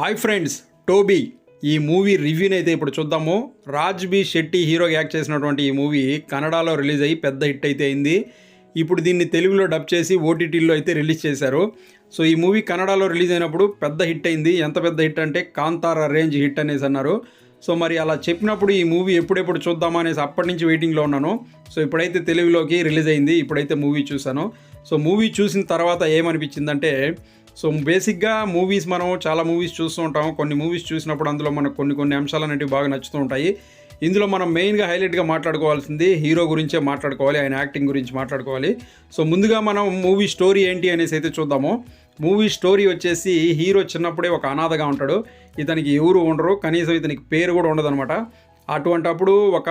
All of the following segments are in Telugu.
హాయ్ ఫ్రెండ్స్, టోబీ ఈ మూవీ రివ్యూని అయితే ఇప్పుడు చూద్దాము. రాజ్బీ శెట్టి హీరోగా యాక్ట్ చేసినటువంటి ఈ మూవీ కన్నడలో రిలీజ్ అయ్యి పెద్ద హిట్ అయితే అయింది. ఇప్పుడు దీన్ని తెలుగులో డబ్ చేసి ఓటీటీలో అయితే రిలీజ్ చేశారు. సో ఈ మూవీ కన్నడలో రిలీజ్ అయినప్పుడు పెద్ద హిట్ అయింది. ఎంత పెద్ద హిట్ అంటే కాంతార రేంజ్ హిట్ అనేసి అన్నారు. సో మరి అలా చెప్పినప్పుడు ఈ మూవీ ఎప్పుడెప్పుడు చూద్దామా అనేసి అప్పటి నుంచి వెయిటింగ్లో ఉన్నాను. సో ఇప్పుడైతే తెలుగులోకి రిలీజ్ అయింది. ఇప్పుడైతే మూవీ చూశాను. సో మూవీ చూసిన తర్వాత ఏమనిపించిందంటే, సో బేసిక్గా మూవీస్ మనం చాలా మూవీస్ చూస్తూ ఉంటాం. కొన్ని మూవీస్ చూసినప్పుడు అందులో మనకు కొన్ని అంశాలు అనేవి బాగా నచ్చుతూ ఉంటాయి. ఇందులో మనం మెయిన్గా హైలైట్గా మాట్లాడుకోవాల్సింది హీరో గురించే మాట్లాడుకోవాలి, ఆయన యాక్టింగ్ గురించి మాట్లాడుకోవాలి. సో ముందుగా మనం మూవీ స్టోరీ ఏంటి అనేసి అయితే చూద్దాము. మూవీ స్టోరీ వచ్చేసి హీరో చిన్నప్పుడే ఒక అనాథగా ఉంటాడు. ఇతనికి ఎవరు ఉండరు, కనీసం ఇతనికి పేరు కూడా ఉండదన్నమాట. అటువంటప్పుడు ఒక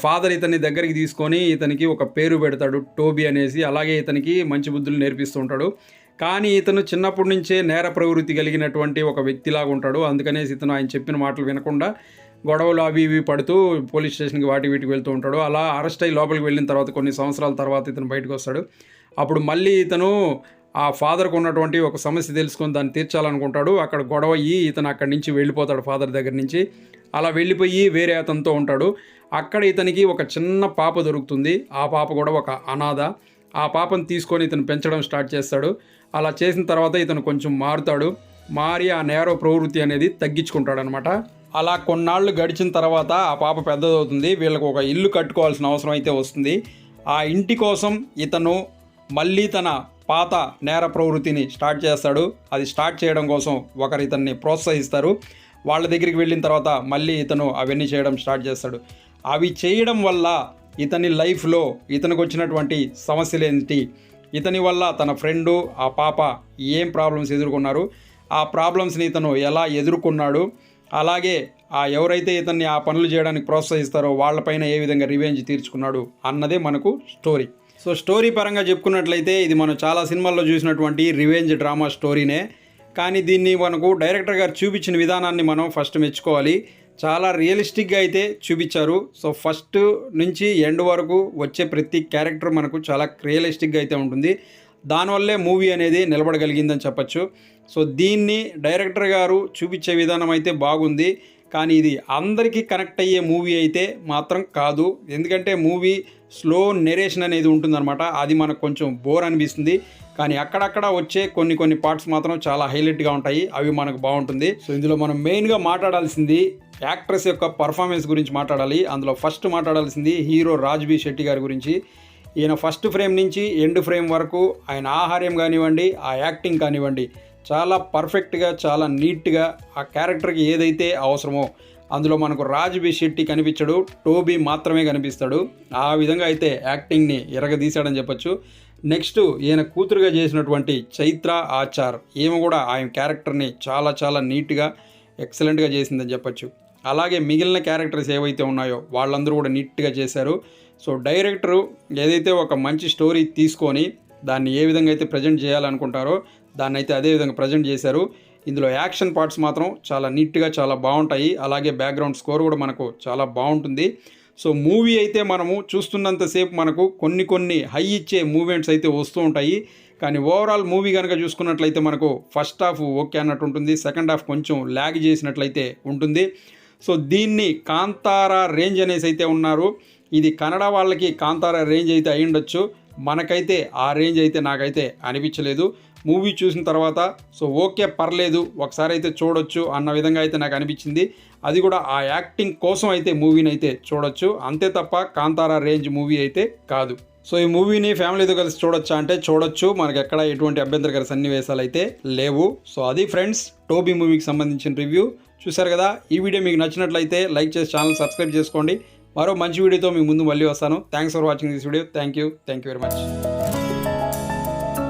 ఫాదర్ ఇతన్ని దగ్గరికి తీసుకొని ఇతనికి ఒక పేరు పెడతాడు, టోబీ అనేసి. అలాగే ఇతనికి మంచి బుద్ధులు నేర్పిస్తూ ఉంటాడు. కానీ ఇతను చిన్నప్పటి నుంచే నేర ప్రవృత్తి కలిగినటువంటి ఒక వ్యక్తిలాగా ఉంటాడు. అందుకనేసి ఇతను ఆయన చెప్పిన మాటలు వినకుండా గొడవలు అవి ఇవి పడుతూ పోలీస్ స్టేషన్కి వీటికి వెళ్తూ ఉంటాడు. అలా అరెస్ట్ అయ్యి లోపలికి వెళ్ళిన తర్వాత కొన్ని సంవత్సరాల తర్వాత ఇతను బయటకు వస్తాడు. అప్పుడు మళ్ళీ ఇతను ఆ ఫాదర్కు ఉన్నటువంటి ఒక సమస్య తెలుసుకొని దాన్ని తీర్చాలనుకుంటాడు. అక్కడ గొడవ అయ్యి ఇతను అక్కడి నుంచి వెళ్ళిపోతాడు, ఫాదర్ దగ్గర నుంచి. అలా వెళ్ళిపోయి వేరే అతనితో ఉంటాడు. అక్కడ ఇతనికి ఒక చిన్న పాప దొరుకుతుంది. ఆ పాప కూడా ఒక అనాథ. ఆ పాపను తీసుకొని ఇతను పెంచడం స్టార్ట్ చేస్తాడు. అలా చేసిన తర్వాత ఇతను కొంచెం మారుతాడు. మారి ఆ నేర ప్రవృత్తి అనేది తగ్గించుకుంటాడు అనమాట. అలా కొన్నాళ్ళు గడిచిన తర్వాత ఆ పాప పెద్దదవుతుంది. వీళ్ళకు ఒక ఇల్లు కట్టుకోవాల్సిన అవసరం అయితే వస్తుంది. ఆ ఇంటి కోసం ఇతను మళ్ళీ తన పాత నేర ప్రవృత్తిని స్టార్ట్ చేస్తాడు. అది స్టార్ట్ చేయడం కోసం ఒకరు ఇతన్ని ప్రోత్సహిస్తారు. వాళ్ళ దగ్గరికి వెళ్ళిన తర్వాత మళ్ళీ ఇతను అవన్నీ చేయడం స్టార్ట్ చేస్తాడు. అవి చేయడం వల్ల ఇతని లైఫ్లో ఇతనికి వచ్చినటువంటి సమస్యలు ఏంటి, ఇతని వల్ల తన ఫ్రెండు ఆ పాప ఏం ప్రాబ్లమ్స్ ఎదుర్కొన్నారు, ఆ ప్రాబ్లమ్స్ని ఇతను ఎలా ఎదుర్కొన్నాడు, అలాగే ఎవరైతే ఇతన్ని ఆ పనులు చేయడానికి ప్రోత్సహిస్తారో వాళ్ళపైన ఏ విధంగా రివెంజ్ తీర్చుకున్నాడు అన్నదే మనకు స్టోరీ. సో స్టోరీ పరంగా చెప్పుకున్నట్లయితే ఇది మనం చాలా సినిమాల్లో చూసినటువంటి రివెంజ్ డ్రామా స్టోరీనే. కానీ దీన్ని మనకు డైరెక్టర్ గారు చూపించిన విధానాన్ని మనం ఫస్ట్ మెచ్చుకోవాలి. చాలా రియలిస్టిక్గా అయితే చూపించారు. సో ఫస్ట్ నుంచి ఎండ్ వరకు వచ్చే ప్రతి క్యారెక్టర్ మనకు చాలా రియలిస్టిక్గా అయితే ఉంటుంది. దానివల్లే మూవీ అనేది నిలబడగలిగిందని చెప్పచ్చు. సో దీన్ని డైరెక్టర్ గారు చూపించే విధానం అయితే బాగుంది. కానీ ఇది అందరికీ కనెక్ట్ అయ్యే మూవీ అయితే మాత్రం కాదు. ఎందుకంటే మూవీ స్లో నెరేషన్ అనేది ఉంటుందన్నమాట. అది మనకు కొంచెం బోర్ అనిపిస్తుంది. కానీ అక్కడక్కడ వచ్చే కొన్ని పార్ట్స్ మాత్రం చాలా హైలైట్గా ఉంటాయి. అవి మనకు బాగుంటుంది. సో ఇందులో మనం మెయిన్గా మాట్లాడాల్సింది యాక్ట్రెస్ యొక్క పర్ఫార్మెన్స్ గురించి మాట్లాడాలి. అందులో ఫస్ట్ మాట్లాడాల్సింది హీరో రాజ్బీ శెట్టి గారి గురించి. ఈయన ఫస్ట్ ఫ్రేమ్ నుంచి ఎండ్ ఫ్రేమ్ వరకు ఆయన ఆహార్యం కానివ్వండి, ఆ యాక్టింగ్ కానివ్వండి, చాలా పర్ఫెక్ట్గా, చాలా నీట్గా ఆ క్యారెక్టర్కి ఏదైతే అవసరమో అందులో మనకు రాజ్బీ శెట్టి కనిపించడు, టోబీ మాత్రమే కనిపిస్తాడు. ఆ విధంగా అయితే యాక్టింగ్ని ఎరగదీశాడని చెప్పచ్చు. నెక్స్ట్ ఈయన కూతురుగా చేసినటువంటి చైత్ర ఆచార్, ఈమె కూడా ఆయన క్యారెక్టర్ని చాలా చాలా నీట్గా ఎక్సలెంట్గా చేసిందని చెప్పచ్చు. అలాగే మిగిలిన క్యారెక్టర్స్ ఏవైతే ఉన్నాయో వాళ్ళందరూ కూడా నీట్గా చేశారు. సో డైరెక్టరు ఏదైతే ఒక మంచి స్టోరీ తీసుకొని దాన్ని ఏ విధంగా అయితే ప్రజెంట్ చేయాలనుకుంటారో దాన్ని అయితే అదే విధంగా ప్రజెంట్ చేశారు. ఇందులో యాక్షన్ పార్ట్స్ మాత్రం చాలా నీట్గా చాలా బాగుంటాయి. అలాగే బ్యాక్గ్రౌండ్ స్కోర్ కూడా మనకు చాలా బాగుంటుంది. సో మూవీ అయితే మనము చూస్తున్నంతసేపు మనకు కొన్ని హై ఇచ్చే మూమెంట్స్ అయితే వస్తూ ఉంటాయి. కానీ ఓవరాల్ మూవీ కనుక చూసుకున్నట్లయితే మనకు ఫస్ట్ హాఫ్ ఓకే అన్నట్టు ఉంటుంది, సెకండ్ హాఫ్ కొంచెం ల్యాగ్ చేసినట్లయితే ఉంటుంది. సో దీన్ని కాంతార రేంజ్ అనేసి అయితే ఉన్నారు. ఇది కన్నడ వాళ్ళకి కాంతార రేంజ్ అయితే అయి ఉండొచ్చు. మనకైతే ఆ రేంజ్ అయితే నాకైతే అనిపించలేదు. మూవీ చూసిన తర్వాత సో ఓకే పర్లేదు, ఒకసారి అయితే చూడొచ్చు అన్న విధంగా అయితే నాకు అనిపించింది. అది కూడా ఆ యాక్టింగ్ కోసం అయితే మూవీని అయితే చూడొచ్చు, అంతే తప్ప కాంతార రేంజ్ మూవీ అయితే కాదు. సో ఈ మూవీని ఫ్యామిలీతో కలిసి చూడొచ్చా అంటే చూడొచ్చు. మనకు ఎక్కడ ఎటువంటి అభ్యంతరకర సన్నివేశాలు అయితే లేవు. సో అది ఫ్రెండ్స్ టోబీ మూవీకి సంబంధించిన రివ్యూ. చూశారు కదా, ఈ వీడియో మీకు నచ్చినట్లయితే లైక్ చేసి ఛానల్ సబ్స్క్రైబ్ చేసుకోండి. మరో మంచి వీడియోతో మీ ముందు మళ్ళీ వస్తాను. Thanks for watching this video. Thank you very much.